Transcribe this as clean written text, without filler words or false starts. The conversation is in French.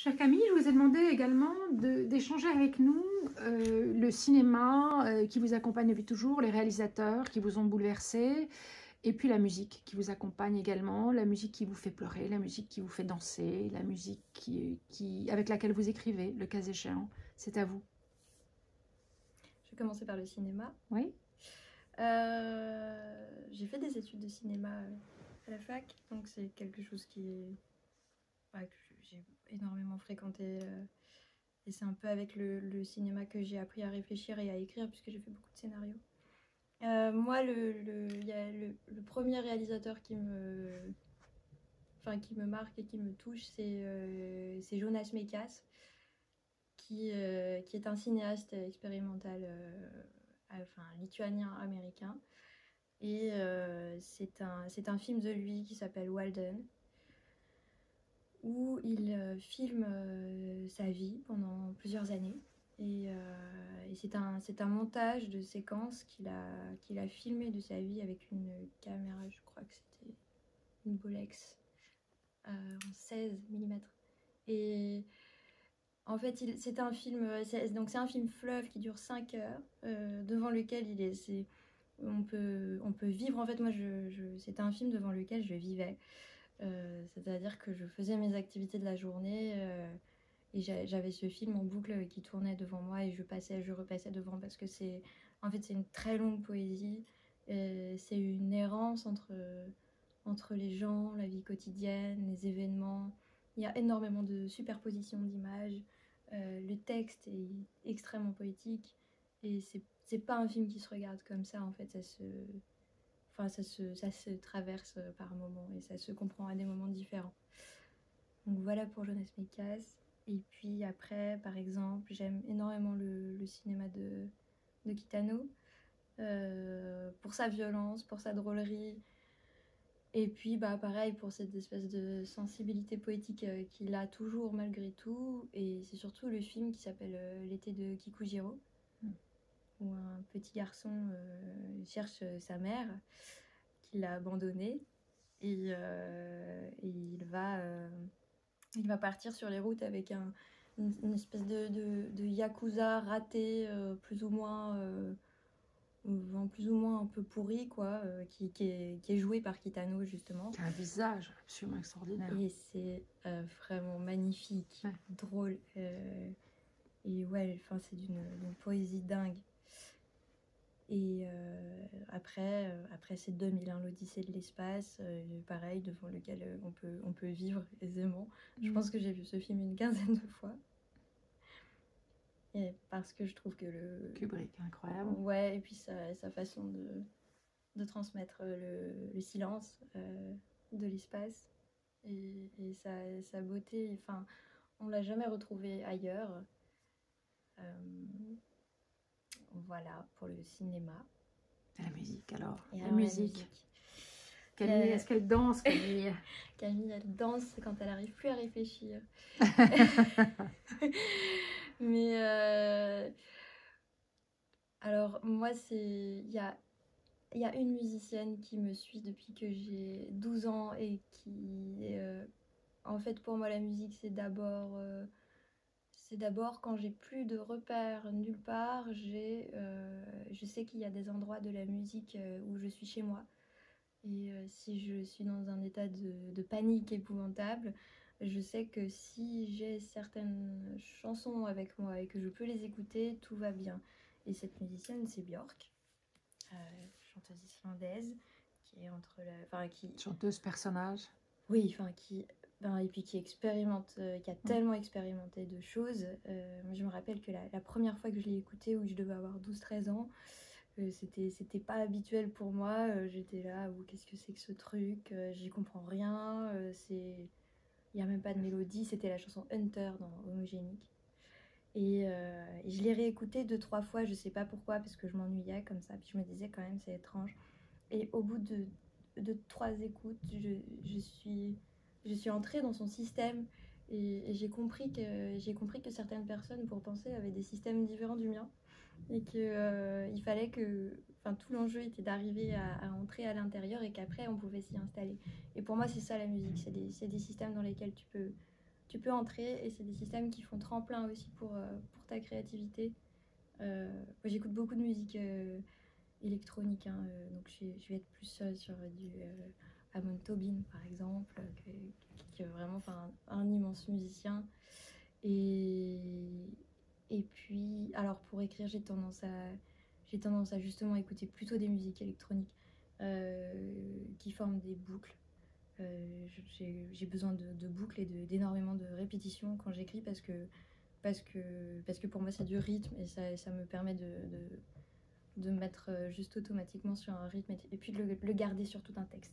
Chère Camille, je vous ai demandé également d'échanger avec nous le cinéma qui vous accompagne depuis toujours, les réalisateurs qui vous ont bouleversé, et puis la musique qui vous accompagne également, la musique qui vous fait pleurer, la musique qui vous fait danser, la musique avec laquelle vous écrivez, le cas échéant. C'est à vous. Je vais commencer par le cinéma. Oui. J'ai fait des études de cinéma à la fac, donc c'est quelque chose que j'ai énormément fréquenté. Et c'est un peu avec le cinéma que j'ai appris à réfléchir et à écrire, puisque j'ai fait beaucoup de scénarios. Moi, il y a le premier réalisateur qui me marque et qui me touche, c'est Jonas Mekas, qui est un cinéaste expérimental lituanien-américain. Et c'est un film de lui qui s'appelle Walden, où il filme sa vie pendant plusieurs années. Et c'est un montage de séquences qu'il a filmé de sa vie avec une caméra, je crois que c'était une Bolex en 16 mm. Et en fait, c'est un film fleuve qui dure 5 heures, devant lequel on peut vivre. En fait, moi, c'était un film devant lequel je vivais. C'est-à-dire que je faisais mes activités de la journée et j'avais ce film en boucle qui tournait devant moi et je repassais devant parce que c'est une très longue poésie. C'est une errance entre les gens, la vie quotidienne, les événements. Il y a énormément de superpositions d'images. Le texte est extrêmement poétique et c'est pas un film qui se regarde comme ça. En fait, ça se traverse par moments et ça se comprend à des moments différents. Donc voilà pour Jonas Mekas. Et puis après, par exemple, j'aime énormément le cinéma de Kitano, pour sa violence, pour sa drôlerie. Et puis pareil pour cette espèce de sensibilité poétique qu'il a toujours malgré tout. Et c'est surtout le film qui s'appelle L'été de Kikujiro, où un petit garçon cherche sa mère qu'il a abandonnée et il va partir sur les routes avec une espèce de yakuza raté, plus ou moins un peu pourri, quoi, qui est joué par Kitano, justement. Qui a un visage absolument extraordinaire. Et c'est vraiment magnifique, ouais. Drôle. Et ouais, c'est d'une poésie dingue. Et après c'est 2001, l'Odyssée de l'espace, pareil, devant lequel on peut vivre aisément. Je pense que j'ai vu ce film une quinzaine de fois. Et parce que je trouve que Kubrick, incroyable. Ouais, et puis sa façon de transmettre le silence de l'espace et sa beauté, on l'a jamais retrouvé ailleurs. Voilà pour le cinéma. Et la musique alors. Et la musique. Camille, est-ce qu'elle danse, Camille? Camille, elle danse quand elle n'arrive plus à réfléchir. Mais alors moi, il y a une musicienne qui me suit depuis que j'ai 12 ans et qui en fait, pour moi, la musique, c'est d'abord quand j'ai plus de repères nulle part. Je sais qu'il y a des endroits de la musique où je suis chez moi. Et si je suis dans un état de panique épouvantable, je sais que si j'ai certaines chansons avec moi et que je peux les écouter, tout va bien. Et cette musicienne, c'est Björk, chanteuse islandaise, qui est chanteuse personnage. Oui, et puis qui expérimente, qui a tellement expérimenté de choses. Je me rappelle que la première fois que je l'ai écoutée, où je devais avoir 12-13 ans, c'était pas habituel pour moi. J'étais là, qu'est-ce que c'est que ce truc, j'y comprends rien, il n'y a même pas de mélodie. C'était la chanson Hunter dans Homogénique. Et je l'ai réécoutée 2-3 fois, je sais pas pourquoi, parce que je m'ennuyais comme ça, puis je me disais quand même c'est étrange. Et au bout de 3 écoutes, je suis entrée dans son système et j'ai compris que certaines personnes, pour penser, avaient des systèmes différents du mien. Et qu'il fallait tout l'enjeu était d'arriver à entrer à l'intérieur et qu'après on pouvait s'y installer. Et pour moi, c'est ça la musique, c'est des systèmes dans lesquels tu peux tu peux entrer et c'est des systèmes qui font tremplin aussi pour ta créativité. Moi, j'écoute beaucoup de musique électronique, hein, donc je vais être plus sur du Amon Tobin par exemple, qui est vraiment un immense musicien. Et, et puis, alors pour écrire, j'ai tendance à justement écouter plutôt des musiques électroniques qui forment des boucles. J'ai besoin de boucles et d'énormément de répétitions quand j'écris parce que pour moi c'est du rythme et ça me permet de me mettre juste automatiquement sur un rythme et puis de le garder sur tout un texte.